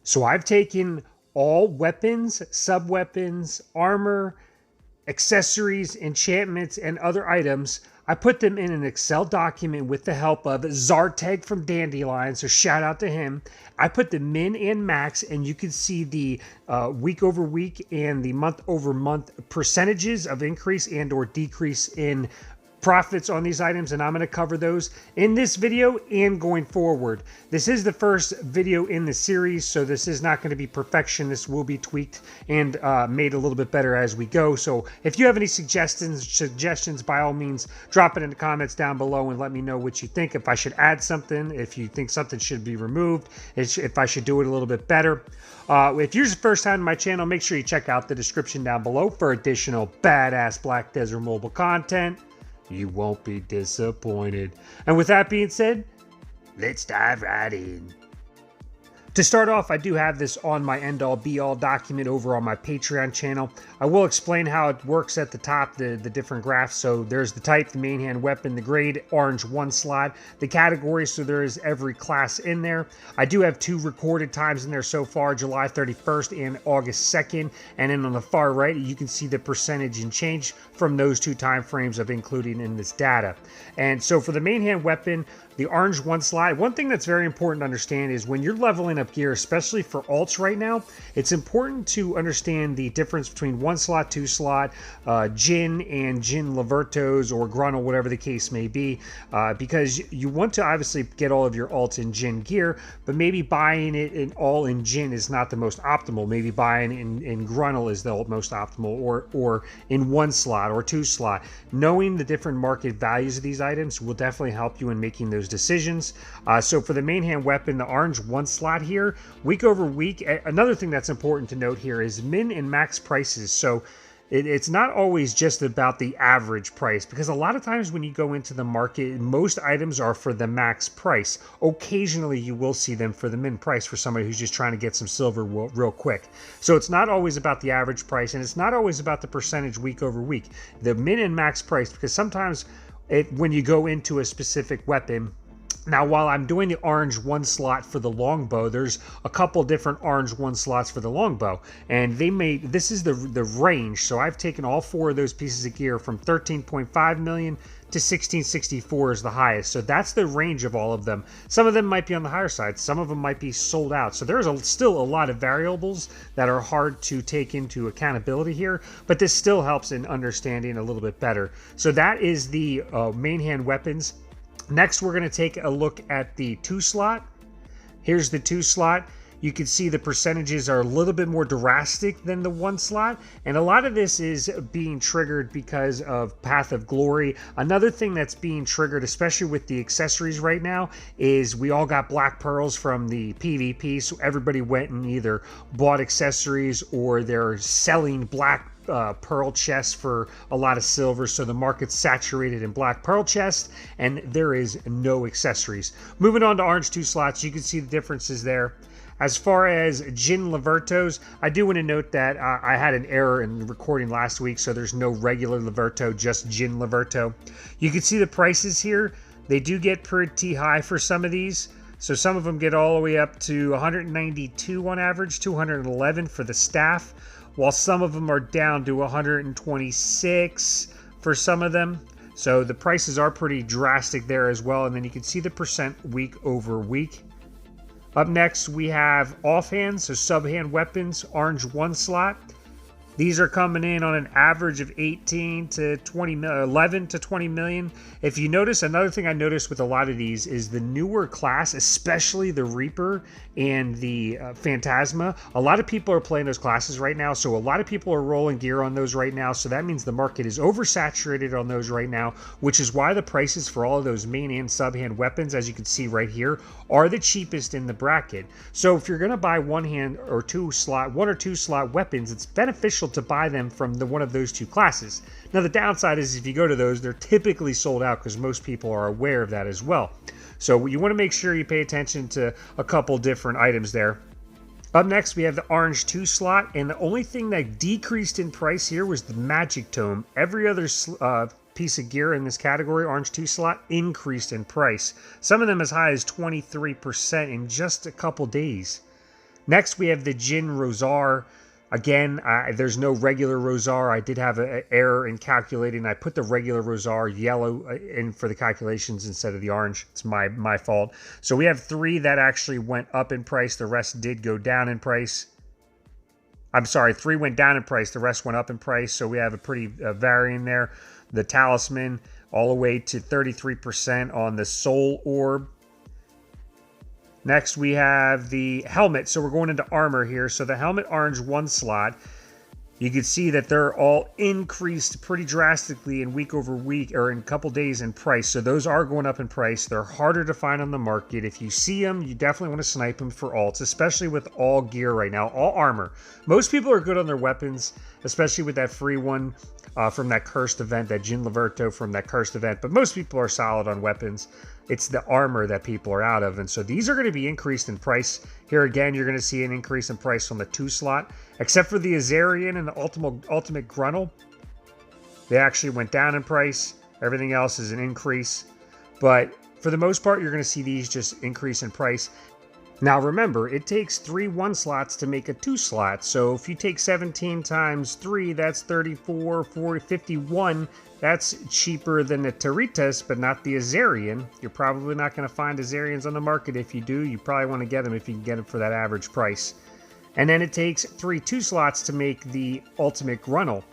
So I've taken all weapons, sub-weapons, armor, accessories, enchantments, and other items. I put them in an Excel document with the help of Zarteg from Dandelion, so shout out to him. I put the min and max, and you can see the week over week and the month over month percentages of increase and or decrease in profits on these items, and I'm going to cover those in this video and going forward. This is the first video in the series, so this is not going to be perfection. This will be tweaked and made a little bit better as we go. So if you have any suggestions, by all means, drop it in the comments down below and let me know what you think. If I should add something, if you think something should be removed, if I should do it a little bit better. If you're the first time on my channel, make sure you check out the description down below for additional badass Black Desert Mobile content. You won't be disappointed. And with that being said, let's dive right in. To start off, I do have this on my end-all be-all document over on my Patreon channel. I will explain how it works at the top, the different graphs. So there's the type, the main hand weapon, the grade, orange 1 slot, the category, so there is every class in there. I do have 2 recorded times in there so far, July 31st and August 2nd. And then on the far right, you can see the percentage and change from those 2 time frames of including in this data. And so for the main hand weapon, the orange 1 slot, one thing that's very important to understand is when you're leveling up gear, especially for alts right now, it's important to understand the difference between 1 slot, 2 slot, Jin and Jin Lavertos or Gruntle, whatever the case may be, because you want to obviously get all of your alts in Jin gear, but maybe buying it all in Jin is not the most optimal. Maybe buying in Gruntle is the most optimal, or in 1 slot or 2 slot. Knowing the different market values of these items will definitely help you in making those decisions. So for the main hand weapon, the orange 1 slot here, week over week, another thing that's important to note here is min and max prices. So it's not always just about the average price, because a lot of times when you go into the market, most items are for the max price. Occasionally you will see them for the min price for somebody who's just trying to get some silver real quick. So it's not always about the average price, and it's not always about the percentage week over week. The min and max price, because sometimes when you go into a specific weapon. Now, while I'm doing the orange 1 slot for the longbow, there's a couple different orange 1 slots for the longbow, and this is the range. So I've taken all 4 of those pieces of gear from 13.5 million to 1664 is the highest. So that's the range of all of them. Some of them might be on the higher side. Some of them might be sold out. So there's still a lot of variables that are hard to take into accountability here, but this still helps in understanding a little bit better. So that is the main hand weapons. Next, we're going to take a look at the 2 slot. Here's the 2 slot. You can see the percentages are a little bit more drastic than the 1 slot. And a lot of this is being triggered because of Path of Glory. Another thing that's being triggered, especially with the accessories right now, is we all got black pearls from the PvP. So everybody went and either bought accessories or they're selling black pearl chests for a lot of silver, so the market's saturated in black pearl chests and there is no accessories. Moving on to orange 2 slots, you can see the differences there. As far as Jin Lavertos, I do want to note that I had an error in the recording last week, so there's no regular Laverto, just Jin Laverto. You can see the prices here. They do get pretty high for some of these. So some of them get all the way up to 192 on average, 211 for the staff, while some of them are down to 126 for some of them. So the prices are pretty drastic there as well. And then you can see the percent week over week. Up next, we have offhand, so sub-hand weapons, orange 1 slot. These are coming in on an average of 18 to 20, 11 to 20 million. If you notice, another thing I noticed with a lot of these is the newer class, especially the Reaper and the Phantasma. A lot of people are playing those classes right now, so a lot of people are rolling gear on those right now. So that means the market is oversaturated on those right now, which is why the prices for all of those main and sub-hand weapons, as you can see right here, are the cheapest in the bracket. So if you're going to buy 1 or 2 slot weapons, it's beneficial to buy them from one of those 2 classes. Now the downside is if you go to those, they're typically sold out because most people are aware of that as well. So you want to make sure you pay attention to a couple different items there. Up next, we have the orange 2 slot, and the only thing that decreased in price here was the magic tome. Every other piece of gear in this category, orange 2 slot, increased in price. Some of them as high as 23% in just a couple days. Next, we have the Jin Rosar. Again, there's no regular Rosar. I did have an error in calculating. I put the regular Rosar yellow in for the calculations instead of the orange. It's my fault. So we have 3 that actually went up in price. The rest did go down in price. I'm sorry, 3 went down in price. The rest went up in price. So we have a pretty varying there. The Talisman all the way to 33% on the Soul Orb. Next, we have the helmet. So we're going into armor here. So the helmet orange 1 slot. You can see that they're all increased pretty drastically in week over week or in a couple days in price. So those are going up in price. They're harder to find on the market. If you see them, you definitely want to snipe them for alts, especially with all gear right now, all armor. Most people are good on their weapons, especially with that free one from that cursed event, that Jin Laverto from that cursed event. But most people are solid on weapons. It's the armor that people are out of. And so these are going to be increased in price. Here again, you're going to see an increase in price on the 2 slot, except for the Azarian and the Ultimate Gruntle. They actually went down in price. Everything else is an increase. But for the most part, you're going to see these just increase in price. Now remember, it takes 3 1 slots to make a 2 slot. So if you take 17 times 3, that's 34, 40, 51. That's cheaper than the Teritas, but not the Azarian. You're probably not going to find Azarians on the market. If you do, you probably want to get them if you can get them for that average price. And then it takes 3 2 slots to make the Ultimate Gruntle.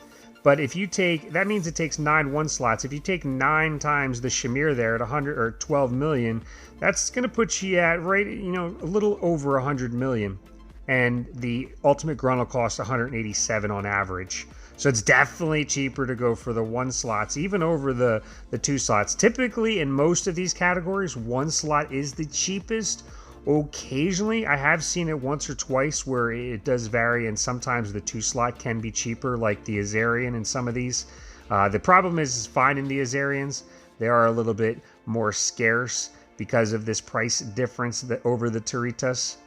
But if you take, that means it takes 9 1 slots. If you take 9 times the Shamir there at 100 or 12 million, that's going to put you at right, a little over 100 million. And the Ultimate Gruntle costs 187 on average. So it's definitely cheaper to go for the 1 slots, even over the 2 slots. Typically, in most of these categories, 1 slot is the cheapest. Occasionally, I have seen it once or twice where it does vary, and sometimes the 2 slot can be cheaper, like the Azarian in some of these. The problem is finding the Azarians. They are a little bit more scarce because of this price difference over the Teritas.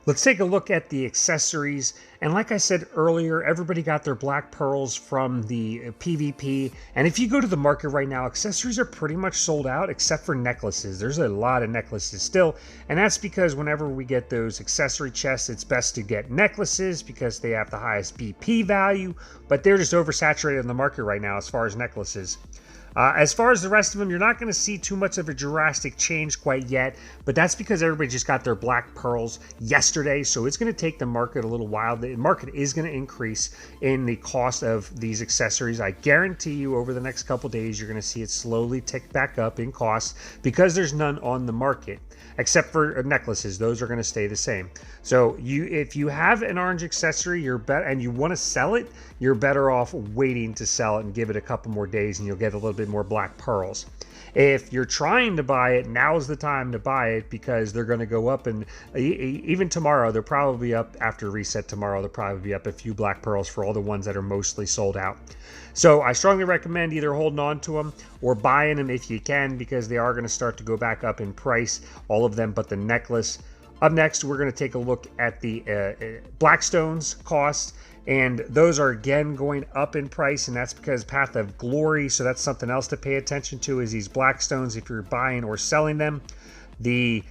Let's take a look at the accessories. And like I said earlier, everybody got their black pearls from the PvP. And if you go to the market right now, accessories are pretty much sold out except for necklaces. There's a lot of necklaces still. And that's because whenever we get those accessory chests, it's best to get necklaces because they have the highest BP value. But they're just oversaturated in the market right now as far as necklaces. As far as the rest of them, you're not going to see too much of a drastic change quite yet, but that's because everybody just got their black pearls yesterday, so it's going to take the market a little while. The market is going to increase in the cost of these accessories. I guarantee you over the next couple days, you're going to see it slowly tick back up in cost because there's none on the market. Except for necklaces, those are going to stay the same. So if you have an orange accessory, you're better, and you want to sell it, you're better off waiting to sell it and give it a couple more days, and you'll get a little bit more black pearls. If you're trying to buy it, now's the time to buy it because they're going to go up, and even tomorrow, they'll probably be up after reset tomorrow. They'll probably be up a few black pearls for all the ones that are mostly sold out. So I strongly recommend either holding on to them or buying them if you can because they are going to start to go back up in price, all of them but the necklace. Up next, we're going to take a look at the Blackstones cost. And those are again going up in price, and that's because Path of Glory. So that's something else to pay attention to is these Blackstones if you're buying or selling them. The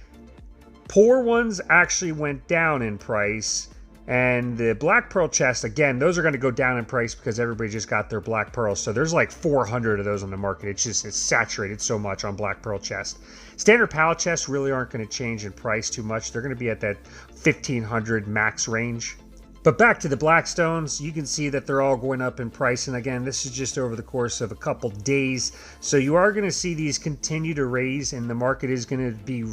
poor ones actually went down in price, and the Black Pearl chest, again, those are going to go down in price because everybody just got their Black Pearls. So there's like 400 of those on the market. It's saturated so much on Black Pearl chest. Standard pallet chests really aren't going to change in price too much. They're going to be at that 1500 max range. But back to the Blackstones, you can see that they're all going up in price. And again, this is just over the course of a couple days. So you are going to see these continue to raise, and the market is going to be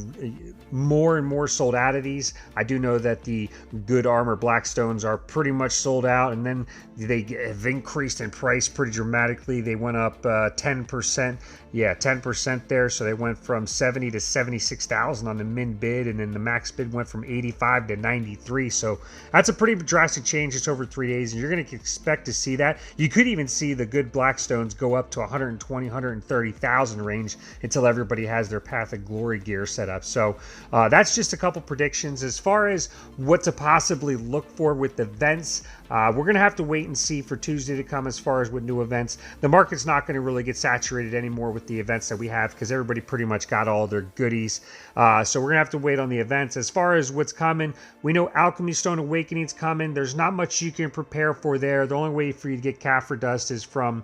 more and more sold out of these. I do know that the good armor Blackstones are pretty much sold out, and then they have increased in price pretty dramatically. They went up 10%. Yeah, 10% there. So they went from 70 to 76,000 on the min bid, and then the max bid went from 85 to 93. So that's a pretty drastic change just over 3 days, and you're going to expect to see that. You could even see the good Blackstones go up to 120, 130,000 range until everybody has their Path of Glory gear set up. So that's just a couple predictions. As far as what to possibly look for with the vents, We're going to have to wait and see for Tuesday to come as far as with new events. The market's not going to really get saturated anymore with the events that we have because everybody pretty much got all their goodies. So we're going to have to wait on the events. As far as what's coming, we know Alchemy Stone Awakening's coming. There's not much you can prepare for there. The only way for you to get Kaffir Dust is from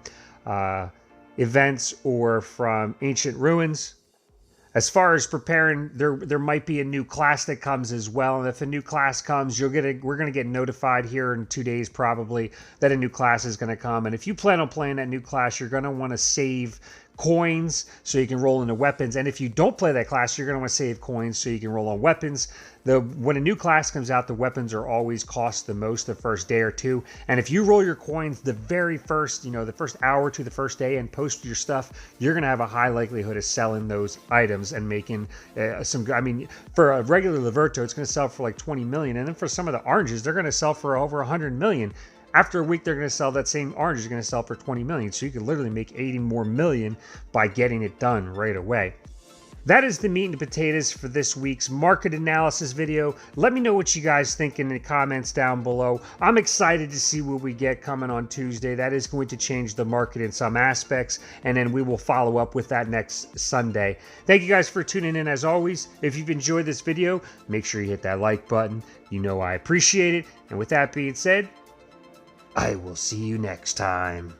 events or from Ancient Ruins. As far as preparing, there might be a new class that comes as well, and if a new class comes, we're gonna get notified here in 2 days probably that a new class is gonna come. And if you plan on playing that new class, you're gonna want to save coins so you can roll into weapons. And if you don't play that class, you're gonna want to save coins so you can roll on weapons. When a new class comes out, the weapons are always cost the most the first day or two. And if you roll your coins the very first, the first hour to the first day and post your stuff, you're gonna have a high likelihood of selling those items and making some. I mean, for a regular Liberto, it's gonna sell for like 20 million, and then for some of the oranges, they're gonna sell for over 100 million. After a week, they're going to sell that same orange is going to sell for 20 million. So you could literally make 80 more million by getting it done right away. That is the meat and potatoes for this week's market analysis video. Let me know what you guys think in the comments down below. I'm excited to see what we get coming on Tuesday. That is going to change the market in some aspects, and then we will follow up with that next Sunday. Thank you guys for tuning in as always. If you've enjoyed this video, make sure you hit that like button. You know I appreciate it. And with that being said, I will see you next time.